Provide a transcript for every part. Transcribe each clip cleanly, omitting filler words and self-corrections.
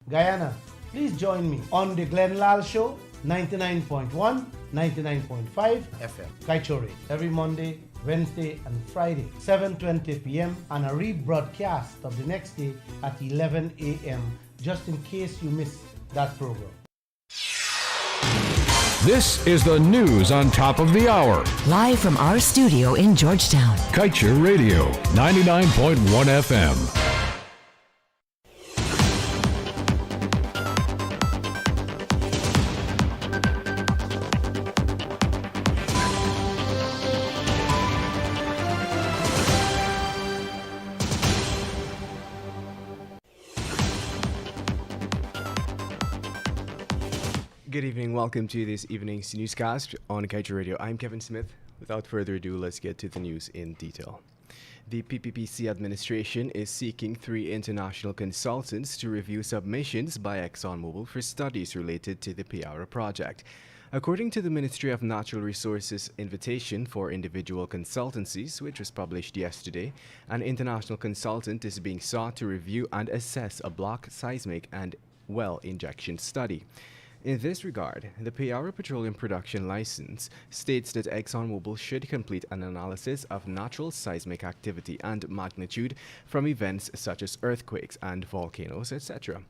Guyana, please join me on the Glenn Lal Show, 99.1, 99.5 FM, Kaieteur Radio, every Monday, Wednesday, and Friday, 7:20 p.m., and a rebroadcast of the next day at 11 a.m., just in case you miss that program. This is the news on top of the hour. Live from our studio in Georgetown. Kaieteur Radio, 99.1 FM. Good evening. Welcome to this evening's newscast on Kaieteur Radio. I'm Kevin Smith. Without further ado, let's get to the news in detail. The PPPC administration is seeking 3 international consultants to review submissions by ExxonMobil for studies related to the Kaieteur project. According to the Ministry of Natural Resources invitation for individual consultancies, which was published yesterday, an international consultant is being sought to review and assess a block seismic and well injection study. In this regard, the Kaieteur Petroleum Production License states that ExxonMobil should complete an analysis of natural seismic activity and magnitude from events such as earthquakes and volcanoes, etc.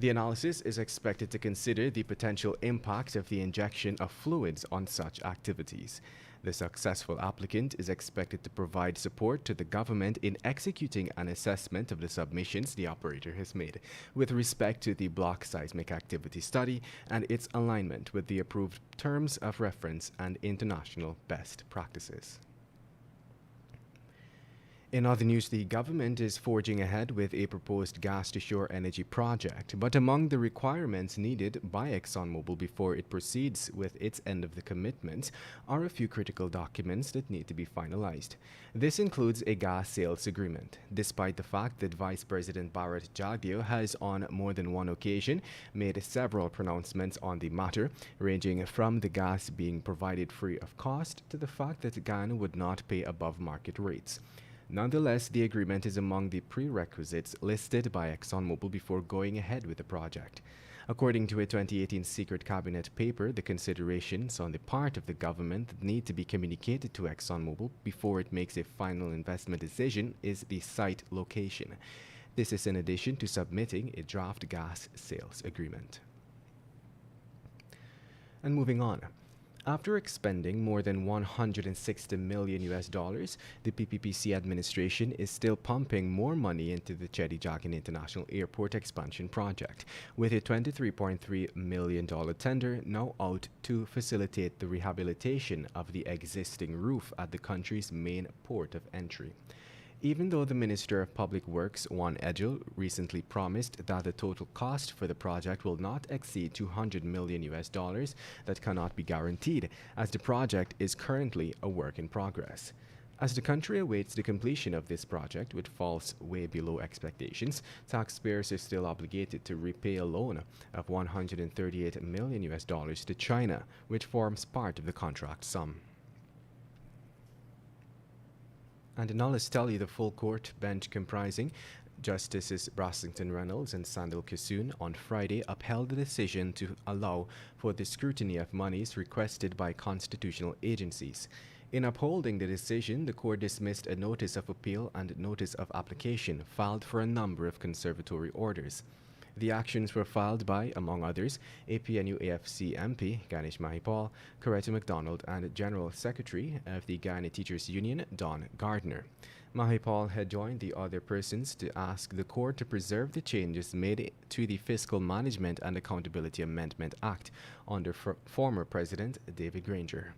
The analysis is expected to consider the potential impact of the injection of fluids on such activities. The successful applicant is expected to provide support to the government in executing an assessment of the submissions the operator has made with respect to the block seismic activity study and its alignment with the approved terms of reference and international best practices. In other news, the government is forging ahead with a proposed gas-to-shore energy project, but among the requirements needed by ExxonMobil before it proceeds with its end of the commitments are a few critical documents that need to be finalized. This includes a gas sales agreement, despite the fact that Vice President Bharat Jagdeo has on more than one occasion made several pronouncements on the matter, ranging from the gas being provided free of cost to the fact that Ghana would not pay above market rates. Nonetheless, the agreement is among the prerequisites listed by ExxonMobil before going ahead with the project. According to a 2018 secret cabinet paper, the considerations on the part of the government that need to be communicated to ExxonMobil before it makes a final investment decision is the site location. This is in addition to submitting a draft gas sales agreement. And moving on. After expending more than $160 million, the PPPC administration is still pumping more money into the Chedijagan International Airport expansion project, with a $23.3 million tender now out to facilitate the rehabilitation of the existing roof at the country's main port of entry. Even though the Minister of Public Works, Juan Edgel, recently promised that the total cost for the project will not exceed $200 million, that cannot be guaranteed, as the project is currently a work in progress. As the country awaits the completion of this project, which falls way below expectations, taxpayers are still obligated to repay a loan of $138 million to China, which forms part of the contract sum. And now let's tell you the full court bench comprising Justices Brassington Reynolds and Sandil Kissoon on Friday upheld the decision to allow for the scrutiny of monies requested by constitutional agencies. In upholding the decision, the court dismissed a notice of appeal and notice of application filed for a number of conservatory orders. The actions were filed by, among others, APNU-AFC MP Ganesh Mahipal, Coretta MacDonald, and General Secretary of the Ghana Teachers Union, Don Gardner. Mahipal had joined the other persons to ask the court to preserve the changes made to the Fiscal Management and Accountability Amendment Act under former President David Granger.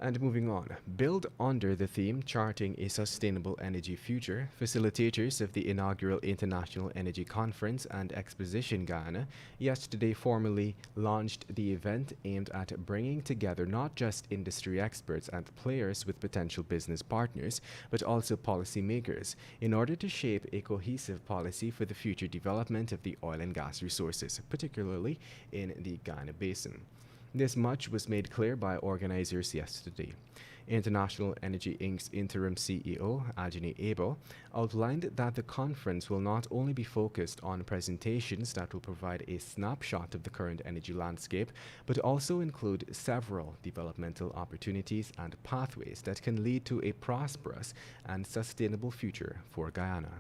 And moving on, build under the theme Charting a Sustainable Energy Future, facilitators of the inaugural International Energy Conference and Exposition Ghana yesterday formally launched the event aimed at bringing together not just industry experts and players with potential business partners, but also policymakers in order to shape a cohesive policy for the future development of the oil and gas resources, particularly in the Ghana Basin. This much was made clear by organizers yesterday. International Energy Inc.'s interim CEO, Ajani Abel, outlined that the conference will not only be focused on presentations that will provide a snapshot of the current energy landscape, but also include several developmental opportunities and pathways that can lead to a prosperous and sustainable future for Guyana.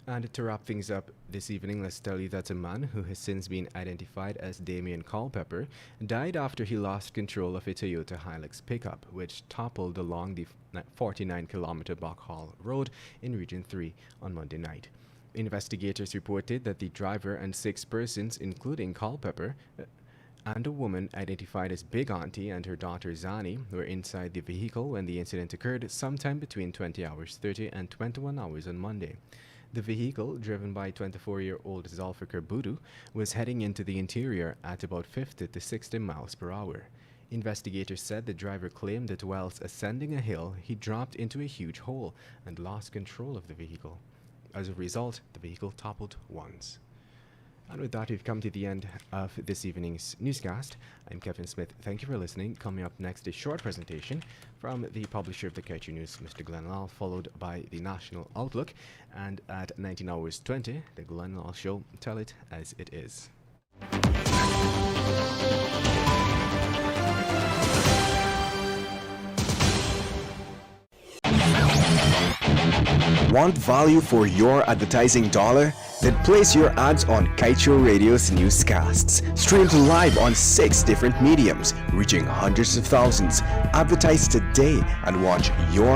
And to wrap things up this evening, let's tell you that a man who has since been identified as Damien Culpepper died after he lost control of a Toyota Hilux pickup, which toppled along the 49-kilometer Backhall Road in Region 3 on Monday night. Investigators reported that the driver and 6 persons, including Culpepper, and a woman identified as Big Auntie and her daughter Zani, were inside the vehicle when the incident occurred sometime between 20 hours 30 and 21 hours on Monday. The vehicle, driven by 24-year-old Zulfikar Budu, was heading into the interior at about 50 to 60 miles per hour. Investigators said the driver claimed that whilst ascending a hill, he dropped into a huge hole and lost control of the vehicle. As a result, the vehicle toppled once. And with that, we've come to the end of this evening's newscast. I'm Kevin Smith. Thank you for listening. Coming up next, a short presentation from the publisher of the Kaieteur News, Mr. Glenn Lal, followed by the National Outlook. And at 19 hours 20, the Glenn Lal Show, Tell It As It Is. Want value for your advertising dollar? Then place your ads on Kaieteur Radio's newscasts. Streamed live on 6 different mediums, reaching hundreds of thousands. Advertise today and watch your